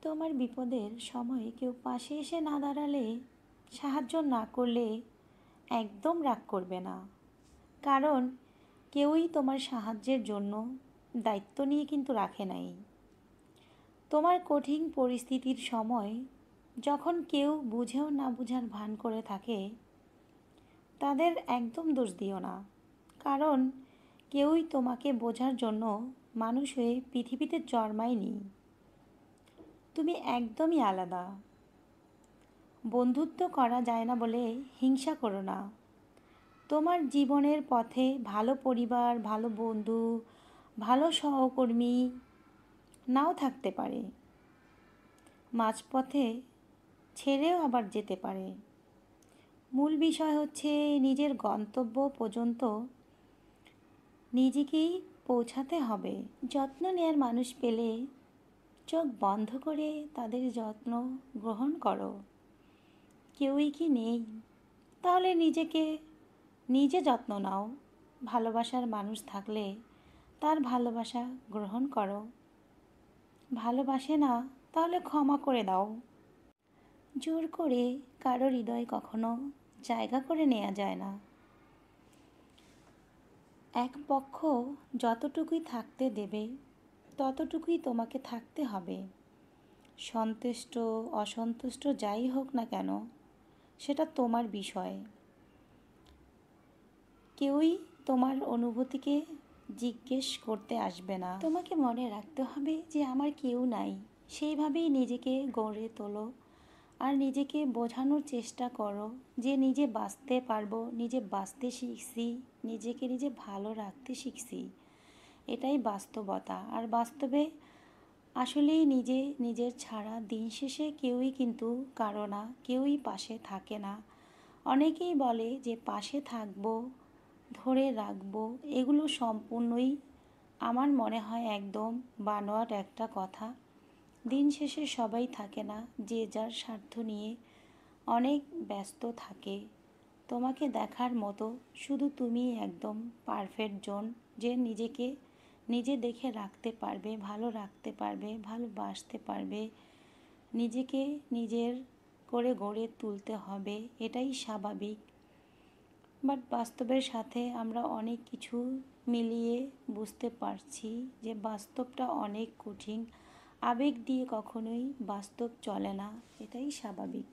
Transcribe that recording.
তোমার বিপদের সময় কেউ পাশে এসে না দাঁড়ালে, সাহায্য না করলে একদম রাগ করবে না। কারণ কেউই তোমার সাহায্যের জন্য দায়িত্ব নিয়ে কিন্তু রাখে নাই। তোমার কঠিন পরিস্থিতির সময় যখন কেউ বুঝেও না বুঝার ভান করে থাকে, তাদের একদম দোষ দিও না। কারণ কেউই তোমাকে বোঝার জন্য মানুষ হয়ে পৃথিবীতে জন্মায়নি। তুমি একদমই আলাদা। বন্ধুত্ব করা যায় না বলে হিংসা করো না। তোমার জীবনের পথে ভালো পরিবার, ভালো বন্ধু, ভালো সহকর্মী নাও থাকতে পারে। মাঝপথে ছেড়েও আবার যেতে পারে। মূল বিষয় হচ্ছে নিজের গন্তব্য পর্যন্ত নিজেকেই পৌঁছাতে হবে। যত্ন নেওয়ার মানুষ পেলে চোখ বন্ধ করে তাদের যত্ন গ্রহণ করো। কেউই কি নেই? তাহলে নিজে যত্ন নাও। ভালোবাসার মানুষ থাকলে তার ভালোবাসা গ্রহণ করো। ভালোবাসে না তাহলে ক্ষমা করে দাও। জোর করে কারো হৃদয় কখনো জায়গা করে নেওয়া যায় না। এক পক্ষ যতটুকুই থাকতে দেবে ততটুকুই তোমাকে থাকতে হবে। সন্তুষ্ট অসন্তুষ্ট যাই হোক না কেন, সেটা তোমার বিষয়। কেউই তোমার অনুভূতিকে জিজ্ঞেস করতে আসবে না। তোমাকে মনে রাখতে হবে যে আমার কেউ নাই। সেইভাবেই নিজেকে গড়ে তোলো আর নিজেকে বোঝানোর চেষ্টা করো যে নিজে বাঁচতে পারবো, নিজে বাঁচতে শিখছি, নিজে ভালো রাখতে শিখছি। এটাই বাস্তবতা। আর বাস্তবে আসলেই নিজের ছাড়া দিন শেষে কেউই কিন্তু কারো না, কেউই পাশে থাকে না। অনেকেই বলে যে পাশে থাকবো, ধরে রাখবো, এগুলো সম্পূর্ণই আমার মনে হয় একদম বানোয়াট একটা কথা। দিন শেষে সবাই থাকে না, যে যার স্বার্থ নিয়ে অনেক ব্যস্ত থাকে। তোমাকে দেখার মতো শুধু তুমিই একদম পারফেক্ট জন, যে নিজে দেখে রাখতে পারবে, ভালো রাখতে পারবে, ভালোবাসতে পারবে। নিজেকে নিজের করে গড়ে তুলতে হবে, এটাই স্বাভাবিক। বাট বাস্তবের সাথে আমরা অনেক কিছু মিলিয়ে বুঝতে পারছি যে বাস্তবটা অনেক কঠিন। আবেগ দিয়ে কখনোই বাস্তব চলে না, এটাই স্বাভাবিক।